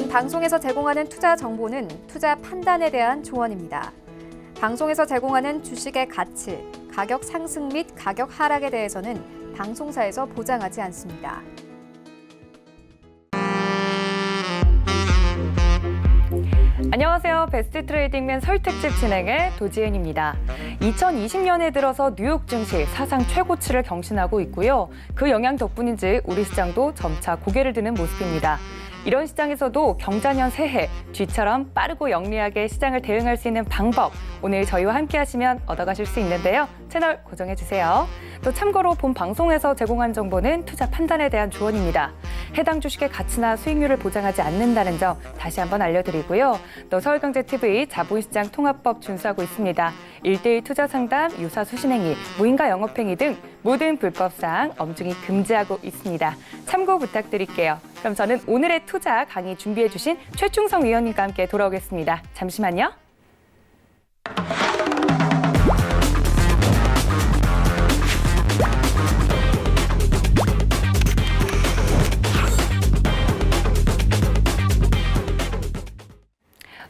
방송에서 제공하는 투자 정보는 투자 판단에 대한 조언입니다. 방송에서 제공하는 주식의 가치, 가격 상승 및 가격 하락에 대해서는 방송사에서 보장하지 않습니다. 안녕하세요. 베스트 트레이딩맨 설 특집 진행의 도지은입니다. 2020년에 들어서 뉴욕 증시 사상 최고치를 경신하고 있고요. 그 영향 덕분인지 우리 시장도 점차 고개를 드는 모습입니다. 이런 시장에서도 경자년 새해 쥐처럼 빠르고 영리하게 시장을 대응할 수 있는 방법, 오늘 저희와 함께 하시면 얻어가실 수 있는데요. 채널 고정해주세요. 또 참고로 본 방송에서 제공한 정보는 투자 판단에 대한 조언입니다. 해당 주식의 가치나 수익률을 보장하지 않는다는 점 다시 한번 알려드리고요. 또 서울경제TV 자본시장 통합법 준수하고 있습니다. 1:1 투자 상담, 유사 수신행위, 무인가 영업행위 등 모든 불법사항 엄중히 금지하고 있습니다. 참고 부탁드릴게요. 그럼 저는 오늘의 투자 강의 준비해 주신 최충성 위원님과 함께 돌아오겠습니다. 잠시만요.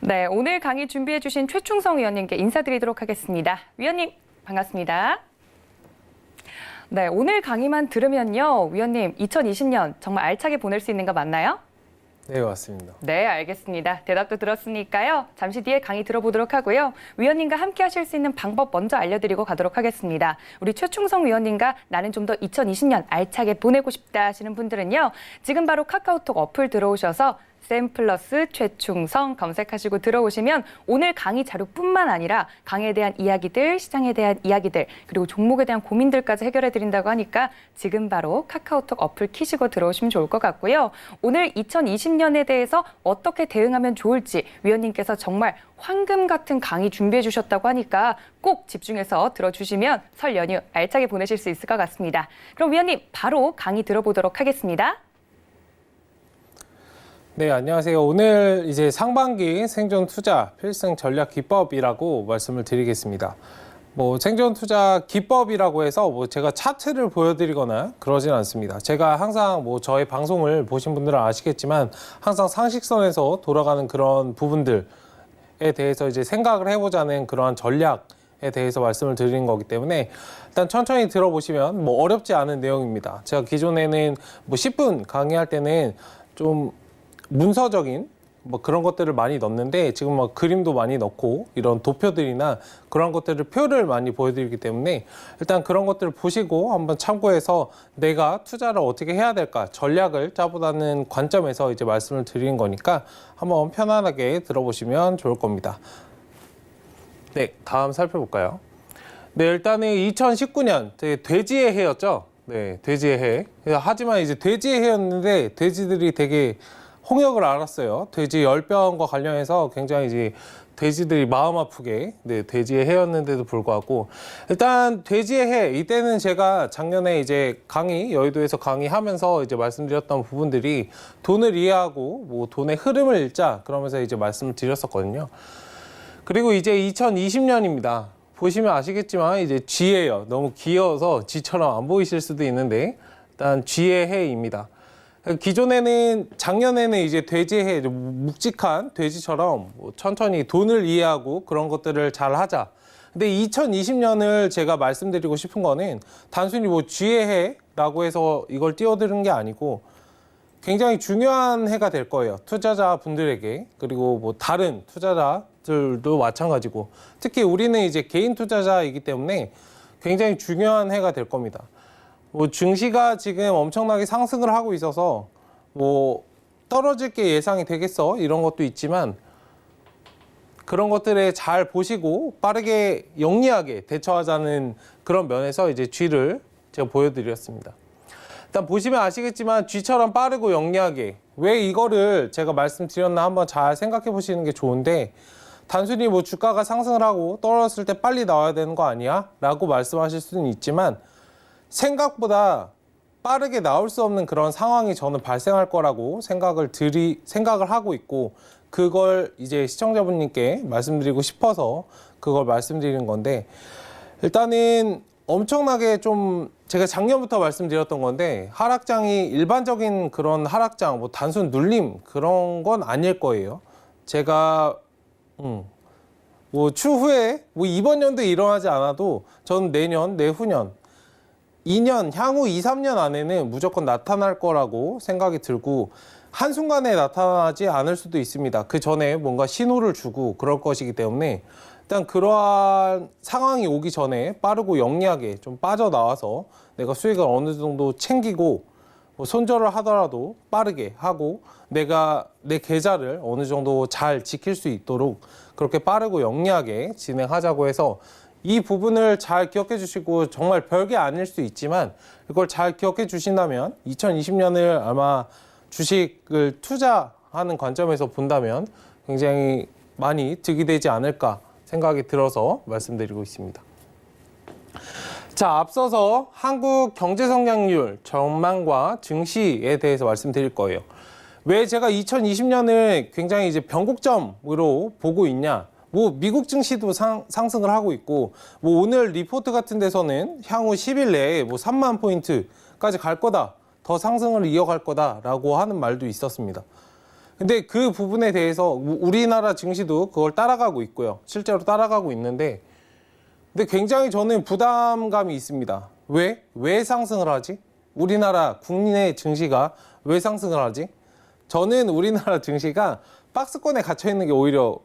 네, 오늘 강의 준비해 주신 최충성 위원님께 인사드리도록 하겠습니다. 위원님, 반갑습니다. 네, 오늘 강의만 들으면요. 위원님, 2020년 정말 알차게 보낼 수 있는 거 맞나요? 네, 맞습니다. 네, 알겠습니다. 대답도 들었으니까요. 잠시 뒤에 강의 들어보도록 하고요. 위원님과 함께 하실 수 있는 방법 먼저 알려드리고 가도록 하겠습니다. 우리 최충성 위원님과 나는 좀 더 2020년 알차게 보내고 싶다 하시는 분들은요. 지금 바로 카카오톡 어플 들어오셔서 샘플러스 최충성 검색하시고 들어오시면 오늘 강의 자료뿐만 아니라 강의에 대한 이야기들, 시장에 대한 이야기들, 그리고 종목에 대한 고민들까지 해결해드린다고 하니까 지금 바로 카카오톡 어플 키시고 들어오시면 좋을 것 같고요. 오늘 2020년에 대해서 어떻게 대응하면 좋을지 위원님께서 정말 황금 같은 강의 준비해 주셨다고 하니까 꼭 집중해서 들어주시면 설 연휴 알차게 보내실 수 있을 것 같습니다. 그럼 위원님 바로 강의 들어보도록 하겠습니다. 네, 안녕하세요. 오늘 이제 상반기 생존 투자 필승 전략 기법이라고 말씀을 드리겠습니다. 생존 투자 기법이라고 해서 제가 차트를 보여드리거나 그러진 않습니다. 제가 항상 저의 방송을 보신 분들은 아시겠지만 항상 상식선에서 돌아가는 그런 부분들에 대해서 이제 생각을 해보자는 그러한 전략에 대해서 말씀을 드리는 거기 때문에 일단 천천히 들어보시면 어렵지 않은 내용입니다. 제가 기존에는 10분 강의할 때는 좀 문서적인 그런 것들을 많이 넣는데 지금 그림도 많이 넣고 이런 도표들이나 그런 것들을 표를 많이 보여드리기 때문에 일단 그런 것들을 보시고 한번 참고해서 내가 투자를 어떻게 해야 될까 전략을 짜보다는 관점에서 이제 말씀을 드리는 거니까 한번 편안하게 들어보시면 좋을 겁니다. 네, 다음 살펴볼까요? 네, 일단은 2019년 돼지의 해였죠. 네, 돼지의 해. 하지만 이제 돼지의 해였는데 돼지들이 되게 홍역을 알았어요. 돼지 열병과 관련해서 굉장히 이제 돼지들이 마음 아프게 돼지의 해였는데도 불구하고 일단 돼지의 해 이때는 제가 작년에 이제 여의도에서 강의하면서 이제 말씀드렸던 부분들이 돈을 이해하고 돈의 흐름을 읽자 그러면서 이제 말씀을 드렸었거든요. 그리고 이제 2020년입니다. 보시면 아시겠지만 이제 쥐예요. 너무 귀여워서 쥐처럼 안 보이실 수도 있는데 일단 쥐의 해입니다. 기존에는 작년에는 이제 돼지의 해 묵직한 돼지처럼 천천히 돈을 이해하고 그런 것들을 잘 하자. 근데 2020년을 제가 말씀드리고 싶은 거는 단순히 쥐의 해라고 해서 이걸 띄워드리는 게 아니고 굉장히 중요한 해가 될 거예요. 투자자분들에게 그리고 다른 투자자들도 마찬가지고 특히 우리는 이제 개인 투자자이기 때문에 굉장히 중요한 해가 될 겁니다. 증시가 지금 엄청나게 상승을 하고 있어서 떨어질 게 예상이 되겠어 이런 것도 있지만 그런 것들에 잘 보시고 빠르게 영리하게 대처하자는 그런 면에서 이제 쥐를 제가 보여드렸습니다. 일단 보시면 아시겠지만 쥐처럼 빠르고 영리하게 왜 이거를 제가 말씀드렸나 한번 잘 생각해 보시는 게 좋은데 단순히 주가가 상승을 하고 떨어졌을 때 빨리 나와야 되는 거 아니야? 라고 말씀하실 수는 있지만 생각보다 빠르게 나올 수 없는 그런 상황이 저는 발생할 거라고 생각을 하고 있고 그걸 이제 시청자분님께 말씀드리고 싶어서 그걸 말씀드리는 건데 일단은 엄청나게 좀 제가 작년부터 말씀드렸던 건데 하락장이 일반적인 그런 하락장, 뭐 단순 눌림 그런 건 아닐 거예요. 제가 뭐 추후에 뭐 이번 연도에 일어나지 않아도 저는 내년, 내후년 2년, 향후 2, 3년 안에는 무조건 나타날 거라고 생각이 들고 한순간에 나타나지 않을 수도 있습니다. 그 전에 뭔가 신호를 주고 그럴 것이기 때문에 일단 그러한 상황이 오기 전에 빠르고 영리하게 좀 빠져나와서 내가 수익을 어느 정도 챙기고 뭐 손절을 하더라도 빠르게 하고 내가 내 계좌를 어느 정도 잘 지킬 수 있도록 그렇게 빠르고 영리하게 진행하자고 해서 이 부분을 잘 기억해 주시고 정말 별게 아닐 수 있지만 이걸 잘 기억해 주신다면 2020년을 아마 주식을 투자하는 관점에서 본다면 굉장히 많이 득이 되지 않을까 생각이 들어서 말씀드리고 있습니다. 자, 앞서서 한국 경제 성장률 전망과 증시에 대해서 말씀드릴 거예요. 왜 제가 2020년을 굉장히 이제 변곡점으로 보고 있냐? 뭐 미국 증시도 상승을 하고 있고 뭐 오늘 리포트 같은 데서는 향후 10일 내에 뭐 3만 포인트까지 갈 거다. 더 상승을 이어갈 거다라고 하는 말도 있었습니다. 근데 그 부분에 대해서 우리나라 증시도 그걸 따라가고 있고요. 실제로 따라가고 있는데 근데 굉장히 저는 부담감이 있습니다. 왜 상승을 하지? 우리나라 국내 증시가 왜 상승을 하지? 저는 우리나라 증시가 박스권에 갇혀 있는 게 오히려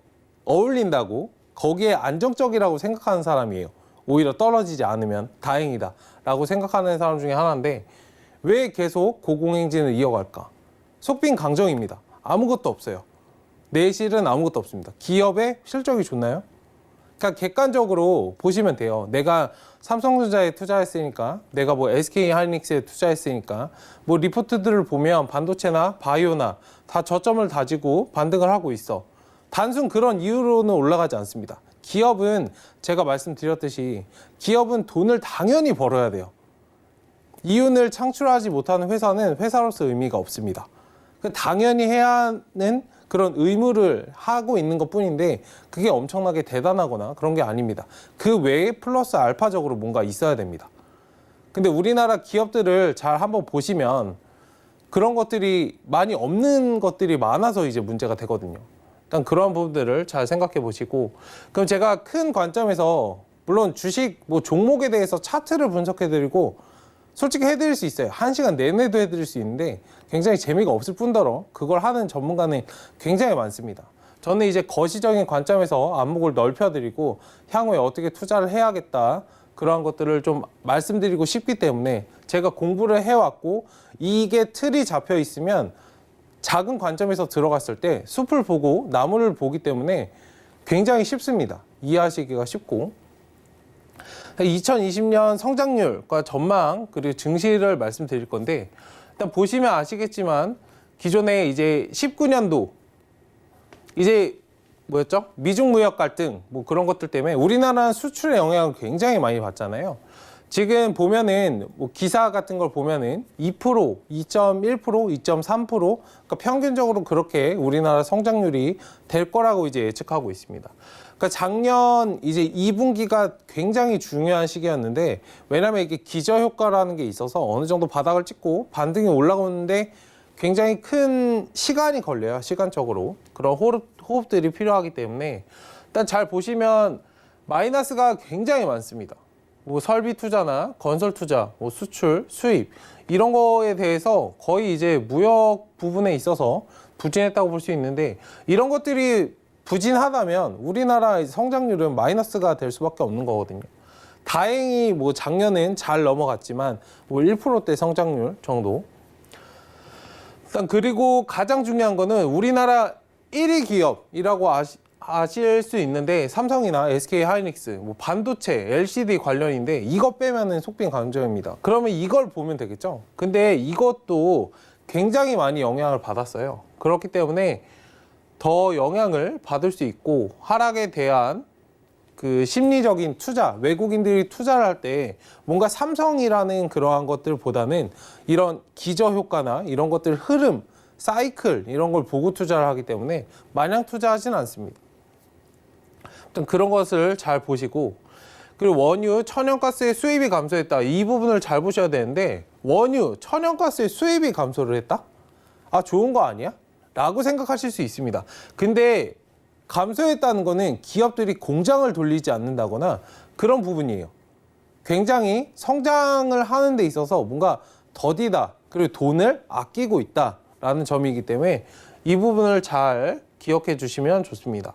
어울린다고 거기에 안정적이라고 생각하는 사람이에요. 오히려 떨어지지 않으면 다행이다 라고 생각하는 사람 중에 하나인데 왜 계속 고공행진을 이어갈까? 속빈 강정입니다. 아무것도 없어요. 내실은 아무것도 없습니다. 기업의 실적이 좋나요? 그러니까 객관적으로 보시면 돼요. 내가 삼성전자에 투자했으니까, 내가 뭐 SK하이닉스에 투자했으니까, 뭐 리포트들을 보면 반도체나 바이오나 다 저점을 다지고 반등을 하고 있어. 단순 그런 이유로는 올라가지 않습니다. 기업은 제가 말씀드렸듯이 기업은 돈을 당연히 벌어야 돼요. 이윤을 창출하지 못하는 회사는 회사로서 의미가 없습니다. 당연히 해야 하는 그런 의무를 하고 있는 것 뿐인데 그게 엄청나게 대단하거나 그런 게 아닙니다. 그 외에 플러스 알파적으로 뭔가 있어야 됩니다. 근데 우리나라 기업들을 잘 한번 보시면 그런 것들이 많이 없는 것들이 많아서 이제 문제가 되거든요. 일단 그런 부분들을 잘 생각해 보시고 그럼 제가 큰 관점에서 물론 주식 뭐 종목에 대해서 차트를 분석해 드리고 솔직히 해드릴 수 있어요. 1시간 내내도 해드릴 수 있는데 굉장히 재미가 없을 뿐더러 그걸 하는 전문가는 굉장히 많습니다. 저는 이제 거시적인 관점에서 안목을 넓혀드리고 향후에 어떻게 투자를 해야겠다 그러한 것들을 좀 말씀드리고 싶기 때문에 제가 공부를 해왔고 이게 틀이 잡혀 있으면 작은 관점에서 들어갔을 때 숲을 보고 나무를 보기 때문에 굉장히 쉽습니다. 이해하시기가 쉽고 2020년 성장률과 전망 그리고 증시를 말씀드릴 건데 일단 보시면 아시겠지만 기존에 이제 19년도 이제 뭐였죠? 미중 무역 갈등 뭐 그런 것들 때문에 우리나라 수출의 영향을 굉장히 많이 받잖아요. 지금 보면은 뭐 기사 같은 걸 보면은 2%, 2.1%, 2.3% 그러니까 평균적으로 그렇게 우리나라 성장률이 될 거라고 이제 예측하고 있습니다. 그러니까 작년 이제 2분기가 굉장히 중요한 시기였는데 왜냐하면 이게 기저효과라는 게 있어서 어느 정도 바닥을 찍고 반등이 올라오는데 굉장히 큰 시간이 걸려요. 시간적으로 그런 호흡들이 필요하기 때문에 일단 잘 보시면 마이너스가 굉장히 많습니다. 뭐 설비 투자나 건설 투자, 뭐 수출, 수입 이런 거에 대해서 거의 이제 무역 부분에 있어서 부진했다고 볼 수 있는데 이런 것들이 부진하다면 우리나라 성장률은 마이너스가 될 수밖에 없는 거거든요. 다행히 뭐 작년은 잘 넘어갔지만 뭐 1%대 성장률 정도. 일단 그리고 가장 중요한 거는 우리나라 1위 기업이라고 아실 수 있는데 삼성이나 SK하이닉스, 뭐 반도체, LCD 관련인데 이거 빼면은 속빈 강조입니다. 그러면 이걸 보면 되겠죠. 근데 이것도 굉장히 많이 영향을 받았어요. 그렇기 때문에 더 영향을 받을 수 있고 하락에 대한 그 심리적인 투자, 외국인들이 투자를 할 때 뭔가 삼성이라는 그러한 것들보다는 이런 기저효과나 이런 것들 흐름, 사이클 이런 걸 보고 투자를 하기 때문에 마냥 투자하지는 않습니다. 그런 것을 잘 보시고 그리고 원유, 천연가스의 수입이 감소했다. 이 부분을 잘 보셔야 되는데 원유, 천연가스의 수입이 감소를 했다? 아, 좋은 거 아니야? 라고 생각하실 수 있습니다. 근데 감소했다는 거는 기업들이 공장을 돌리지 않는다거나 그런 부분이에요. 굉장히 성장을 하는 데 있어서 뭔가 더디다, 그리고 돈을 아끼고 있다라는 점이기 때문에 이 부분을 잘 기억해 주시면 좋습니다.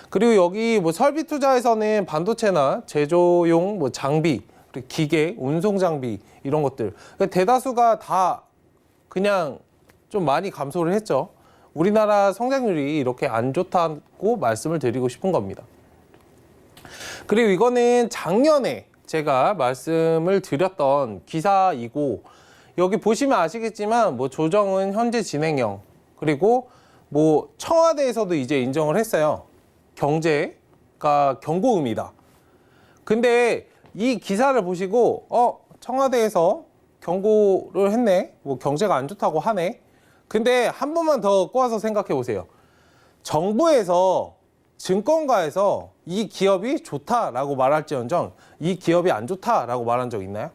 그리고 여기 뭐 설비 투자에서는 반도체나 제조용 뭐 장비, 그리고 기계, 운송 장비 이런 것들 대다수가 다 그냥 좀 많이 감소를 했죠. 우리나라 성장률이 이렇게 안 좋다고 말씀을 드리고 싶은 겁니다. 그리고 이거는 작년에 제가 말씀을 드렸던 기사이고 여기 보시면 아시겠지만 뭐 조정은 현재 진행형, 그리고 뭐 청와대에서도 이제 인정을 했어요. 경제가 경고음이다. 근데 이 기사를 보시고 청와대에서 경고를 했네, 뭐 경제가 안 좋다고 하네. 근데 한 번만 더 꼬아서 생각해 보세요. 정부에서 증권가에서 이 기업이 좋다라고 말할지언정 이 기업이 안 좋다라고 말한 적 있나요?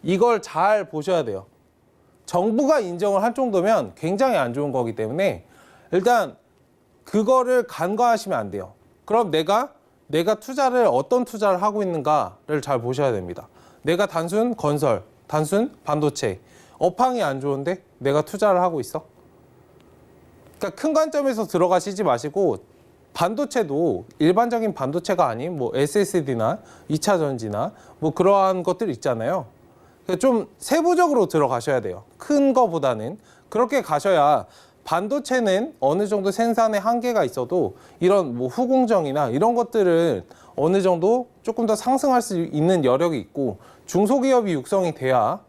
이걸 잘 보셔야 돼요. 정부가 인정을 할 정도면 굉장히 안 좋은 거기 때문에 일단 그거를 간과하시면 안 돼요. 그럼 내가 투자를 어떤 투자를 하고 있는가를 잘 보셔야 됩니다. 내가 단순 건설, 단순 반도체, 업황이 안 좋은데 내가 투자를 하고 있어? 그러니까 큰 관점에서 들어가시지 마시고 반도체도 일반적인 반도체가 아닌 뭐 SSD나 2차 전지나 뭐 그러한 것들 있잖아요. 그러니까 좀 세부적으로 들어가셔야 돼요. 큰 거보다는. 그렇게 가셔야 반도체는 어느 정도 생산에 한계가 있어도 이런 뭐 후공정이나 이런 것들은 어느 정도 조금 더 상승할 수 있는 여력이 있고 중소기업이 육성이 돼야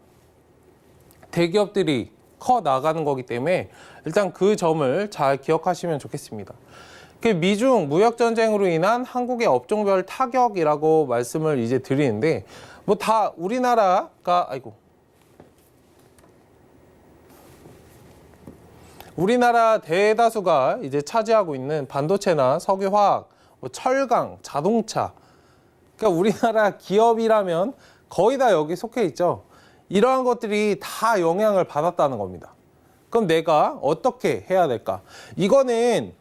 대기업들이 커 나가는 거기 때문에 일단 그 점을 잘 기억하시면 좋겠습니다. 미중 무역 전쟁으로 인한 한국의 업종별 타격이라고 말씀을 이제 드리는데 뭐 다 우리나라 대다수가 이제 차지하고 있는 반도체나 석유화학, 뭐 철강, 자동차, 그러니까 우리나라 기업이라면 거의 다 여기 속해 있죠. 이러한 것들이 다 영향을 받았다는 겁니다. 그럼 내가 어떻게 해야 될까? 이거는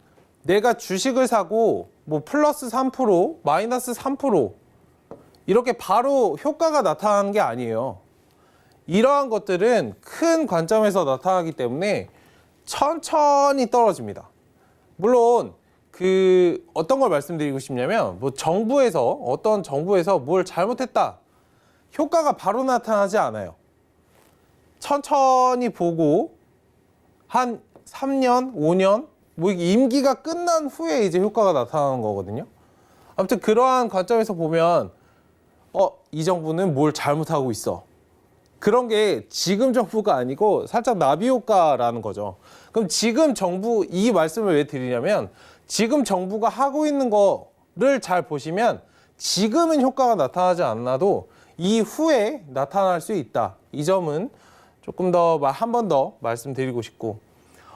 내가 주식을 사고 뭐 플러스 3%, 마이너스 3% 이렇게 바로 효과가 나타나는 게 아니에요. 이러한 것들은 큰 관점에서 나타나기 때문에 천천히 떨어집니다. 물론 어떤 걸 말씀드리고 싶냐면 뭐 어떤 정부에서 뭘 잘못했다. 효과가 바로 나타나지 않아요. 천천히 보고 한 3년, 5년 뭐 임기가 끝난 후에 이제 효과가 나타나는 거거든요. 아무튼 그러한 관점에서 보면 이 정부는 뭘 잘못하고 있어. 그런 게 지금 정부가 아니고 살짝 나비 효과라는 거죠. 그럼 지금 정부 이 말씀을 왜 드리냐면 지금 정부가 하고 있는 거를 잘 보시면 지금은 효과가 나타나지 않아도 이후에 나타날 수 있다. 이 점은 조금 더 한 번 더 말씀드리고 싶고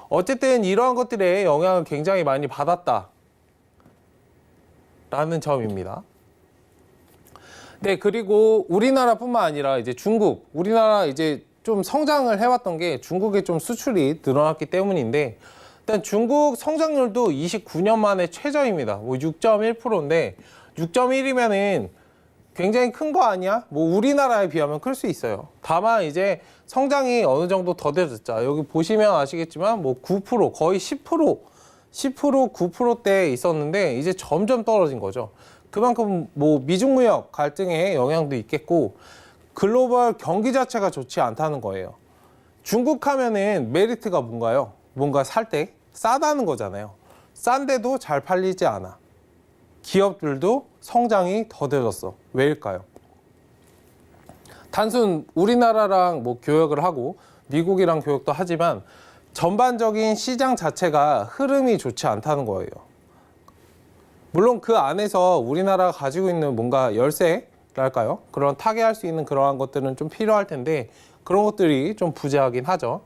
어쨌든 이러한 것들에 영향을 굉장히 많이 받았다라는 점입니다. 네, 그리고 우리나라뿐만 아니라 이제 우리나라 이제 좀 성장을 해왔던 게 중국의 좀 수출이 늘어났기 때문인데 일단 중국 성장률도 29년 만에 최저입니다. 뭐 6.1%인데 6.1이면은 굉장히 큰 거 아니야? 뭐 우리나라에 비하면 클 수 있어요. 다만 이제 성장이 어느 정도 더뎌졌죠. 여기 보시면 아시겠지만 뭐 9% 거의 10% 9%대에 있었는데 이제 점점 떨어진 거죠. 그만큼 뭐 미중 무역 갈등의 영향도 있겠고 글로벌 경기 자체가 좋지 않다는 거예요. 중국 하면은 메리트가 뭔가요? 뭔가 살 때 싸다는 거잖아요. 싼데도 잘 팔리지 않아. 기업들도 성장이 더뎌졌어. 왜일까요? 단순 우리나라랑 뭐 교역을 하고 미국이랑 교역도 하지만 전반적인 시장 자체가 흐름이 좋지 않다는 거예요. 물론 그 안에서 우리나라가 가지고 있는 뭔가 열쇠랄까요? 그런 타개할 수 있는 그러한 것들은 좀 필요할 텐데 그런 것들이 좀 부재하긴 하죠.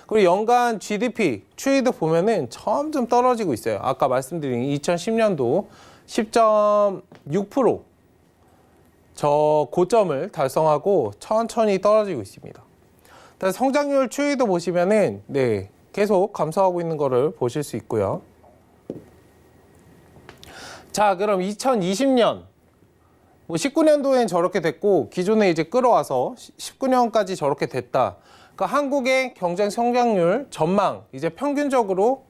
그리고 연간 GDP 추이도 보면은 점점 떨어지고 있어요. 아까 말씀드린 2010년도 10.6% 저 고점을 달성하고 천천히 떨어지고 있습니다. 일단 성장률 추이도 보시면은 네, 계속 감소하고 있는 거를 보실 수 있고요. 자, 그럼 2020년 뭐 19년도엔 저렇게 됐고 기존에 이제 끌어와서 19년까지 저렇게 됐다. 그러니까 한국의 경제 성장률 전망 이제 평균적으로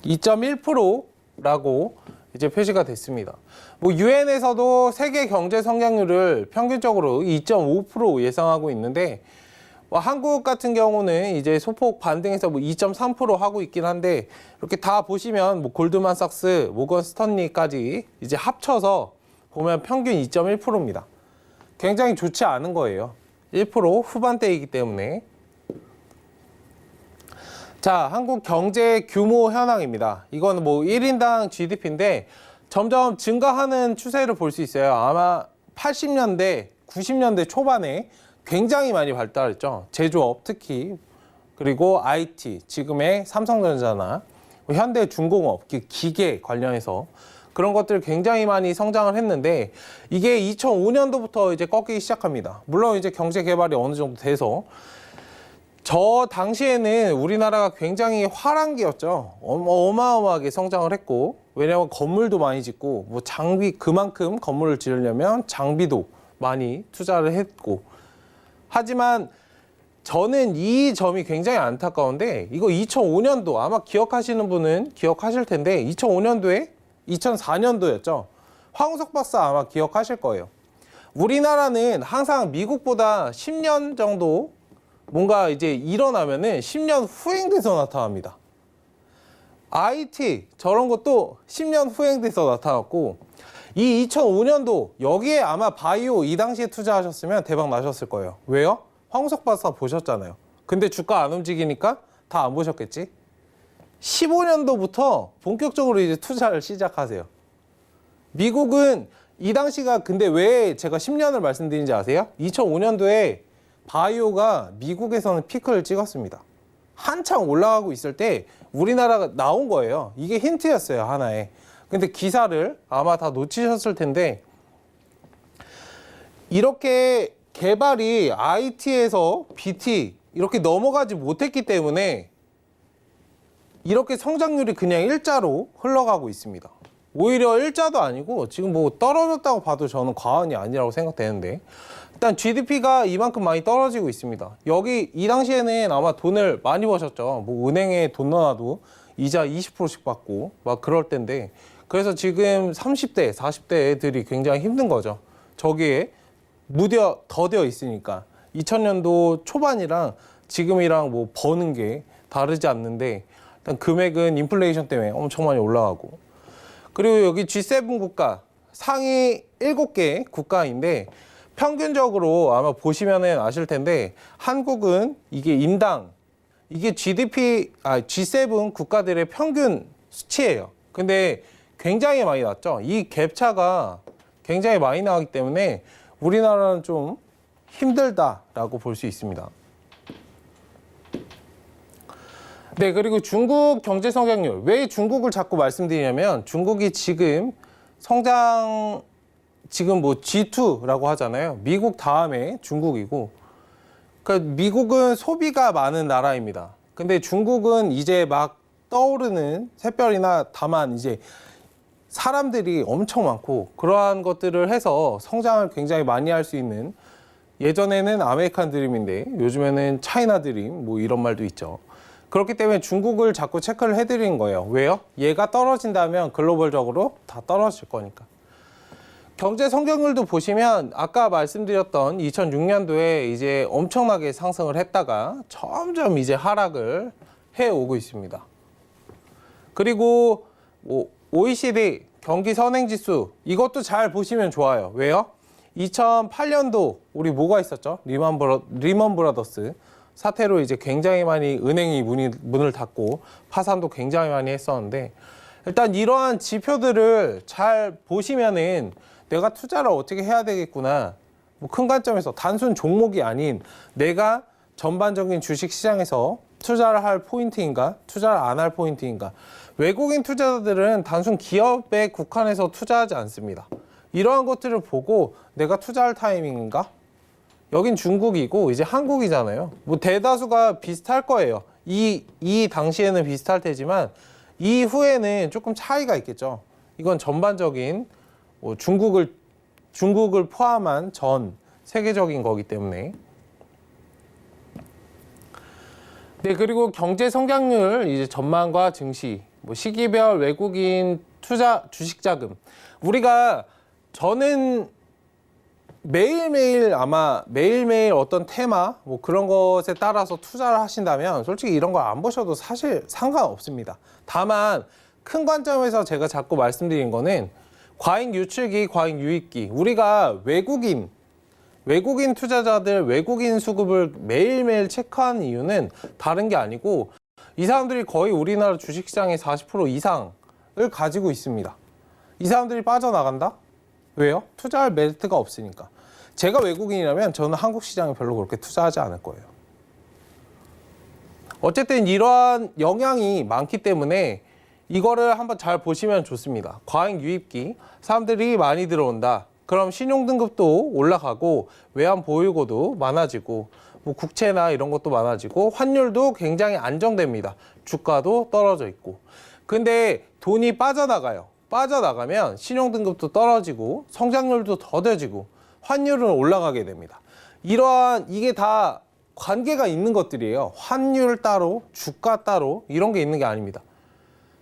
2.1%라고 이제 표시가 됐습니다. 뭐 유엔에서도 세계 경제 성장률을 평균적으로 2.5% 예상하고 있는데 뭐 한국 같은 경우는 이제 소폭 반등해서 뭐 2.3% 하고 있긴 한데 이렇게 다 보시면 뭐 골드만삭스, 모건 스턴리까지 이제 합쳐서 보면 평균 2.1%입니다. 굉장히 좋지 않은 거예요. 1% 후반대이기 때문에. 자, 한국 경제 규모 현황입니다. 이건 뭐 1인당 GDP인데 점점 증가하는 추세를 볼 수 있어요. 아마 80년대, 90년대 초반에 굉장히 많이 발달했죠. 제조업 특히, 그리고 IT, 지금의 삼성전자나 현대중공업, 기계 관련해서 그런 것들 굉장히 많이 성장을 했는데 이게 2005년도부터 이제 꺾이기 시작합니다. 물론 이제 경제 개발이 어느 정도 돼서 저 당시에는 우리나라가 굉장히 화랑기였죠. 어마어마하게 성장을 했고, 왜냐하면 건물도 많이 짓고, 뭐 장비, 그만큼 건물을 지으려면 장비도 많이 투자를 했고. 하지만 저는 이 점이 굉장히 안타까운데, 이거 2005년도, 아마 기억하시는 분은 기억하실 텐데, 2005년도에 2004년도였죠. 황우석 박사 아마 기억하실 거예요. 우리나라는 항상 미국보다 10년 정도 뭔가 이제 일어나면은 10년 후행돼서 나타납니다. IT 저런 것도 10년 후행돼서 나타났고 이 2005년도 여기에 아마 바이오 이 당시에 투자하셨으면 대박 나셨을 거예요. 왜요? 황우석 박사 보셨잖아요. 근데 주가 안 움직이니까 다 안 보셨겠지? 15년도부터 본격적으로 이제 투자를 시작하세요. 미국은 이 당시가 근데 왜 제가 10년을 말씀드린지 아세요? 2005년도에 바이오가 미국에서는 피크를 찍었습니다. 한창 올라가고 있을 때 우리나라가 나온 거예요. 이게 힌트였어요, 하나에. 근데 기사를 아마 다 놓치셨을 텐데 이렇게 개발이 IT에서 BT 이렇게 넘어가지 못했기 때문에 이렇게 성장률이 그냥 일자로 흘러가고 있습니다. 오히려 일자도 아니고 지금 뭐 떨어졌다고 봐도 저는 과언이 아니라고 생각되는데 일단 GDP가 이만큼 많이 떨어지고 있습니다. 여기 이 당시에는 아마 돈을 많이 버셨죠. 뭐 은행에 돈 넣어놔도 이자 20%씩 받고 막 그럴 때인데 그래서 지금 30대, 40대 애들이 굉장히 힘든 거죠. 저기에 더뎌 있으니까 2000년도 초반이랑 지금이랑 뭐 버는 게 다르지 않는데 일단 금액은 인플레이션 때문에 엄청 많이 올라가고 그리고 여기 G7 국가 상위 7개 국가인데 평균적으로 아마 보시면은 아실 텐데 한국은 이게 인당 이게 G7 국가들의 평균 수치예요. 근데 굉장히 많이 났죠. 이 갭차가 굉장히 많이 나기 때문에 우리나라는 좀 힘들다라고 볼 수 있습니다. 네, 그리고 중국 경제 성장률. 왜 중국을 자꾸 말씀드리냐면 중국이 지금 지금 뭐 G2라고 하잖아요. 미국 다음에 중국이고. 그러니까 미국은 소비가 많은 나라입니다. 근데 중국은 이제 막 떠오르는 샛별이나 다만 이제 사람들이 엄청 많고 그러한 것들을 해서 성장을 굉장히 많이 할 수 있는 예전에는 아메리칸 드림인데 요즘에는 차이나 드림 뭐 이런 말도 있죠. 그렇기 때문에 중국을 자꾸 체크를 해드리는 거예요. 왜요? 얘가 떨어진다면 글로벌적으로 다 떨어질 거니까. 경제 성장률도 보시면 아까 말씀드렸던 2006년도에 이제 엄청나게 상승을 했다가 점점 이제 하락을 해오고 있습니다. 그리고 OECD 경기 선행지수 이것도 잘 보시면 좋아요. 왜요? 2008년도 우리 뭐가 있었죠? 리먼 브라더스 사태로 이제 굉장히 많이 은행이 문을 닫고 파산도 굉장히 많이 했었는데 일단 이러한 지표들을 잘 보시면은 내가 투자를 어떻게 해야 되겠구나. 뭐 큰 관점에서 단순 종목이 아닌 내가 전반적인 주식 시장에서 투자를 할 포인트인가, 투자를 안 할 포인트인가. 외국인 투자자들은 단순 기업에 국한해서 투자하지 않습니다. 이러한 것들을 보고 내가 투자할 타이밍인가? 여긴 중국이고 이제 한국이잖아요. 뭐 대다수가 비슷할 거예요. 이 당시에는 비슷할 테지만 이후에는 조금 차이가 있겠죠. 이건 전반적인 뭐 중국을 포함한 전 세계적인 거기 때문에. 네, 그리고 경제 성장률 이제 전망과 증시, 뭐 시기별 외국인 투자 주식 자금. 저는 매일매일 어떤 테마 뭐 그런 것에 따라서 투자를 하신다면 솔직히 이런 걸 안 보셔도 사실 상관없습니다. 다만 큰 관점에서 제가 자꾸 말씀드린 거는 과잉 유출기, 과잉 유입기. 우리가 외국인 투자자들, 외국인 수급을 매일매일 체크하는 이유는 다른 게 아니고 이 사람들이 거의 우리나라 주식시장의 40% 이상을 가지고 있습니다. 이 사람들이 빠져나간다? 왜요? 투자할 메리트가 없으니까. 제가 외국인이라면 저는 한국 시장에 별로 그렇게 투자하지 않을 거예요. 어쨌든 이러한 영향이 많기 때문에 이거를 한번 잘 보시면 좋습니다. 과잉 유입기, 사람들이 많이 들어온다. 그럼 신용등급도 올라가고 외환 보유고도 많아지고 뭐 국채나 이런 것도 많아지고 환율도 굉장히 안정됩니다. 주가도 떨어져 있고. 근데 돈이 빠져나가면 신용등급도 떨어지고 성장률도 더뎌지고 환율은 올라가게 됩니다. 이게 다 관계가 있는 것들이에요. 환율 따로, 주가 따로 이런 게 있는 게 아닙니다.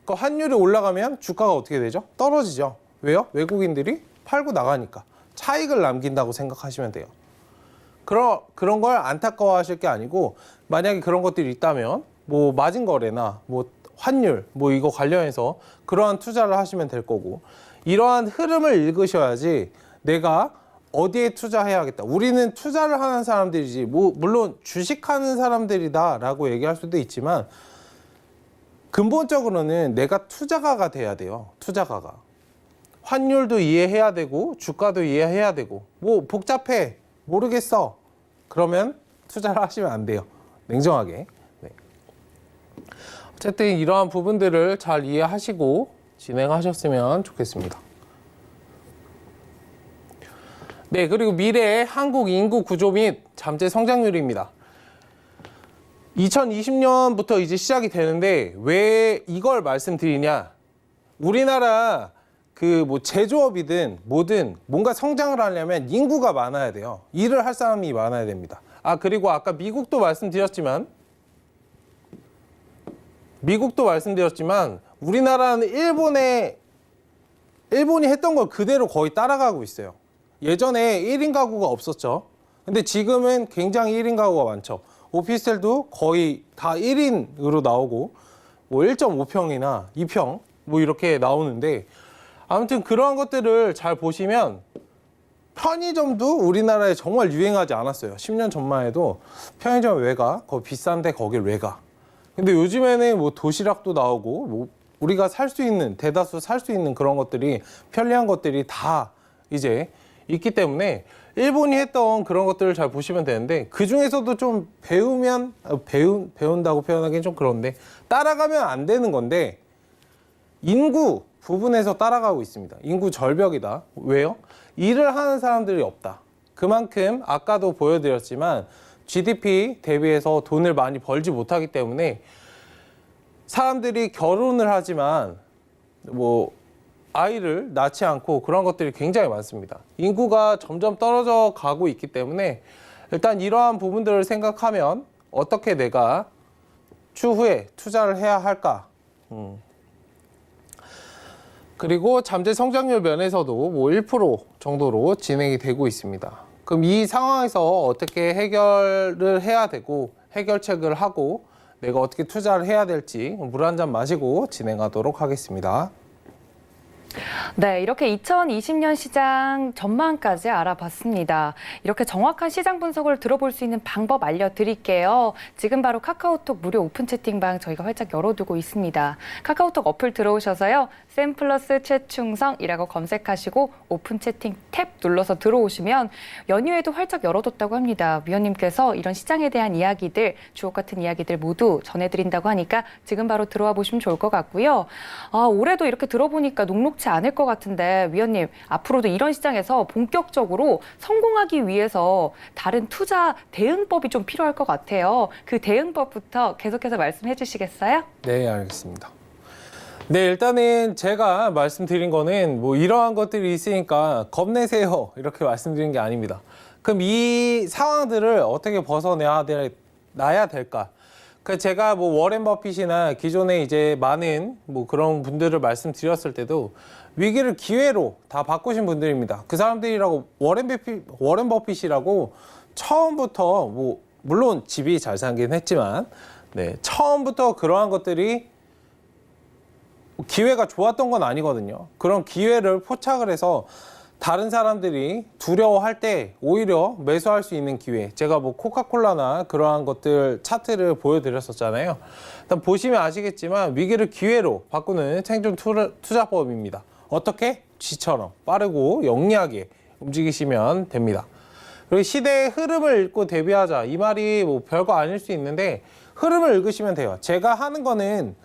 그러니까 환율이 올라가면 주가가 어떻게 되죠? 떨어지죠. 왜요? 외국인들이 팔고 나가니까. 차익을 남긴다고 생각하시면 돼요. 그런 걸 안타까워하실 게 아니고 만약에 그런 것들이 있다면 뭐 마진 거래나 뭐 환율 뭐 이거 관련해서 그러한 투자를 하시면 될 거고 이러한 흐름을 읽으셔야지 내가 어디에 투자해야겠다. 우리는 투자를 하는 사람들이지 뭐 물론 주식하는 사람들이다라고 얘기할 수도 있지만 근본적으로는 내가 투자가가 돼야 돼요. 투자가가. 환율도 이해해야 되고 주가도 이해해야 되고 뭐 복잡해 모르겠어 그러면 투자를 하시면 안 돼요. 냉정하게. 네. 어쨌든 이러한 부분들을 잘 이해하시고 진행하셨으면 좋겠습니다. 네, 그리고 미래의 한국 인구 구조 및 잠재 성장률입니다. 2020년부터 이제 시작이 되는데 왜 이걸 말씀드리냐? 우리나라 뭐 제조업이든 뭐든 뭔가 성장을 하려면 인구가 많아야 돼요. 일을 할 사람이 많아야 됩니다. 그리고 아까 미국도 말씀드렸지만 우리나라는 일본이 했던 걸 그대로 거의 따라가고 있어요. 예전에 1인 가구가 없었죠. 근데 지금은 굉장히 1인 가구가 많죠. 오피스텔도 거의 다 1인으로 나오고 뭐 1.5평이나 2평 뭐 이렇게 나오는데 아무튼 그러한 것들을 잘 보시면 편의점도 우리나라에 정말 유행하지 않았어요. 10년 전만 해도 편의점 왜 가? 거기 비싼데 거길 왜 가? 근데 요즘에는 뭐 도시락도 나오고 뭐 우리가 대다수 살 수 있는 그런 것들이 편리한 것들이 다 이제 있기 때문에 일본이 했던 그런 것들을 잘 보시면 되는데 그 중에서도 좀 배운다고 표현하기는 좀 그런데 따라가면 안 되는 건데 인구 부분에서 따라가고 있습니다. 인구 절벽이다. 왜요? 일을 하는 사람들이 없다. 그만큼 아까도 보여드렸지만 GDP 대비해서 돈을 많이 벌지 못하기 때문에 사람들이 결혼을 하지만 뭐 아이를 낳지 않고 그런 것들이 굉장히 많습니다. 인구가 점점 떨어져 가고 있기 때문에 일단 이러한 부분들을 생각하면 어떻게 내가 추후에 투자를 해야 할까? 그리고 잠재 성장률 면에서도 뭐 1% 정도로 진행이 되고 있습니다. 그럼 이 상황에서 어떻게 해결을 해야 되고 해결책을 하고 내가 어떻게 투자를 해야 될지 물 한 잔 마시고 진행하도록 하겠습니다. 네, 이렇게 2020년 시장 전망까지 알아봤습니다. 이렇게 정확한 시장 분석을 들어볼 수 있는 방법 알려드릴게요. 지금 바로 카카오톡 무료 오픈 채팅방 저희가 활짝 열어두고 있습니다. 카카오톡 어플 들어오셔서요. 샘플러스 최충성이라고 검색하시고 오픈 채팅 탭 눌러서 들어오시면 연휴에도 활짝 열어뒀다고 합니다. 위원님께서 이런 시장에 대한 이야기들, 주옥 같은 이야기들 모두 전해드린다고 하니까 지금 바로 들어와 보시면 좋을 것 같고요. 올해도 이렇게 들어보니까 녹록치 않을 것 같은데 위원님, 앞으로도 이런 시장에서 본격적으로 성공하기 위해서 다른 투자 대응법이 좀 필요할 것 같아요. 그 대응법부터 계속해서 말씀해 주시겠어요? 네, 알겠습니다. 네, 일단은 제가 말씀드린 거는 뭐 이러한 것들이 있으니까 겁내세요 이렇게 말씀드린 게 아닙니다. 그럼 이 상황들을 어떻게 벗어나야 될까? 그 제가 뭐 워렌 버핏이나 기존에 이제 많은 뭐 그런 분들을 말씀드렸을 때도 위기를 기회로 다 바꾸신 분들입니다. 그 사람들이라고 워렌 버핏이라고 처음부터 뭐 물론 집이 잘 살긴 했지만 네, 처음부터 그러한 것들이 기회가 좋았던 건 아니거든요. 그런 기회를 포착을 해서 다른 사람들이 두려워할 때 오히려 매수할 수 있는 기회. 제가 뭐 코카콜라나 그러한 것들 차트를 보여드렸었잖아요. 일단 보시면 아시겠지만 위기를 기회로 바꾸는 생존 투자법입니다. 어떻게? 쥐처럼 빠르고 영리하게 움직이시면 됩니다. 그리고 시대의 흐름을 읽고 대비하자. 이 말이 뭐 별거 아닐 수 있는데 흐름을 읽으시면 돼요. 제가 하는 거는